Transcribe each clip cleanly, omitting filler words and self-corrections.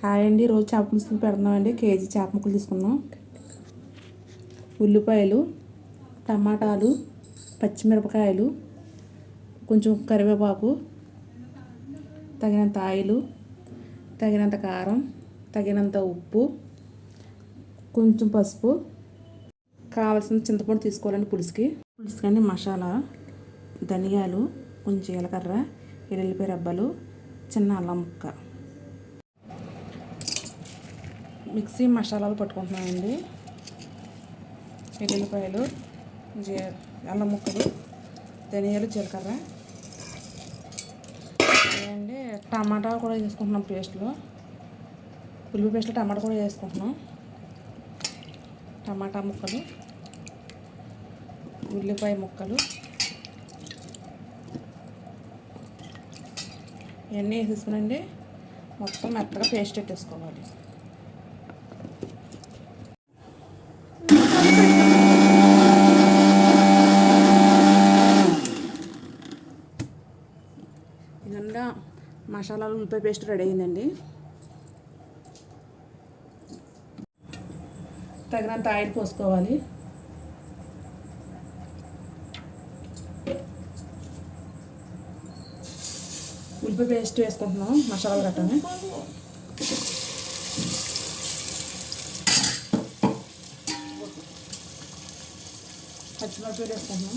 Hi అండి, రోజు చేప ముసుగు పెడుతున్నామండి. కేజీ చేప ముక్కలు తీసుకున్నాం. ఉల్లిపాయలు, టమాటాలు, పచ్చిమిరపకాయలు, కొంచెం కరివేపాకు, తగినంత ఆయిలు, తగినంత కారం, తగినంత ఉప్పు, కొంచెం పసుపు, కావాల్సిన చింతపండు తీసుకోవాలండి పులుసుకి మసాలా, ధనియాలు, కొంచెం జీలకర్ర, ఎల్లుల్లిపాయ రబ్బలు, చిన్న అల్లం ముక్క, మిక్సీ మసాలాలు పట్టుకుంటున్నామండి. ఎల్లుల్లిపాయలు, అల్లం ముక్కలు, ధనియాలు, జీలకర్ర అండి. టమాటా కూడా వేసుకుంటున్నాం పేస్ట్లో. ఉల్లిపాయ పేస్ట్లో టమాటా కూడా వేసుకుంటున్నాం. టమాటా ముక్కలు, ఉల్లిపాయ ముక్కలు ఇవన్నీ వేసేసుకునండి. మొత్తం మెత్తగా పేస్ట్ పెట్టేసుకోవాలి. ఇదంతా మసాలాలు ఉల్లిపాయ పేస్ట్ రెడీ అయిందండి. తగినంత ఆయిల్ పోసుకోవాలి. ఉల్లిపాయ పేస్ట్ వేసుకుంటున్నాం మసాలాలు గట్టని. పచ్చిమిరపకాయలు వేసుకుంటున్నాం.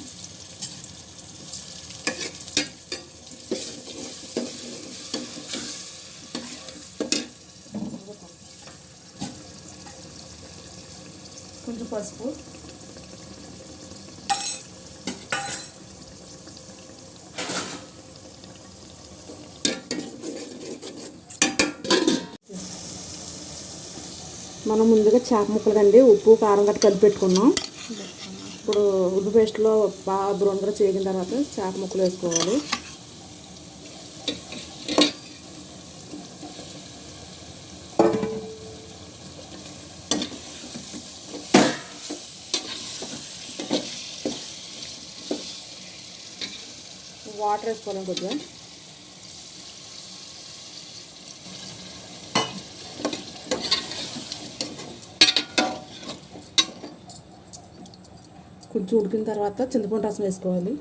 కొంచెం పసుపు, మనం ముందుగా చేప ముక్కలు కండి ఉప్పు కారం గట్ట కలిపి పెట్టుకున్నాం. ఇప్పుడు ఉల్లి పేస్ట్లో బాగా బ్రౌన్గా చేగిన తర్వాత చేప ముక్కలు వేసుకోవాలి. వాటర్ వేసుకోవాలి కొద్దిగా. కొంచెం ఉడికిన తర్వాత చింతపండు రసం వేసుకోవాలి.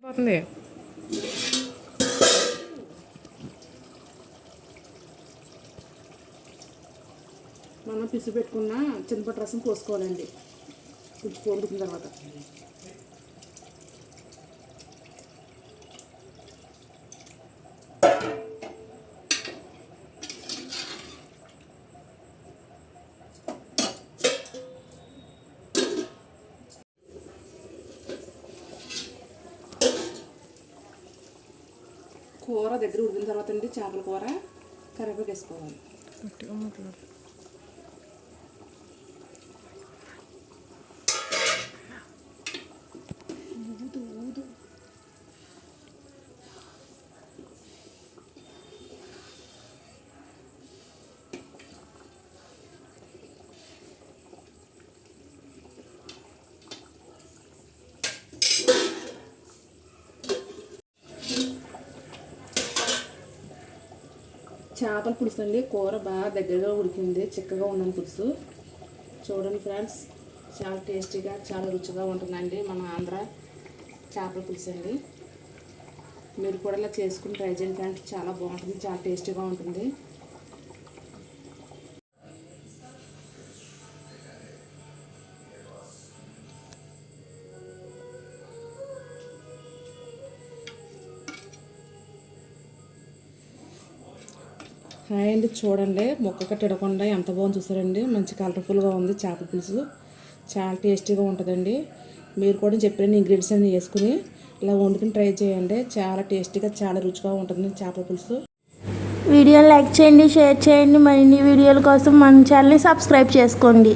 పోతుంది. మనం పిసి పెట్టుకున్న చింతపండు రసం పోసుకోవాలండి. కొంచెం పొందుకున్న తర్వాత కూర దగ్గర ఉడికిన తర్వాత అండి చేపల కూర కరివేపాకు వేసుకోవాలి. చేపల పులుసు అండి. కూర బాగా దగ్గరగా ఉడికింది, చిక్కగా ఉందని పులుసు. చూడండి ఫ్రెండ్స్, చాలా టేస్టీగా చాలా రుచిగా ఉంటుందండి మన ఆంధ్ర చేపల పులుసు అండి. మీరు కూడా ఇలా చేసుకుని ట్రై చేయండి ఫ్రెండ్స్. చాలా బాగుంటుంది, చాలా టేస్టీగా ఉంటుంది. హాయ్ అండి, చూడండి ముక్క కట్టకుండా ఎంత బాగుంది చూసారండి. మంచి కలర్ఫుల్గా ఉంది చేపల పులుసు. చాలా టేస్టీగా ఉంటుందండి. మీరు కూడా చెప్పిన ఇంగ్రీడియంట్స్ అన్ని వేసుకుని ఇలా వండుకుని ట్రై చేయండి. చాలా టేస్టీగా చాలా రుచిగా ఉంటుంది చేపల పులుసు. వీడియోని లైక్ చేయండి, షేర్ చేయండి. మరిన్ని వీడియోల కోసం మన ఛానల్ని సబ్స్క్రైబ్ చేసుకోండి.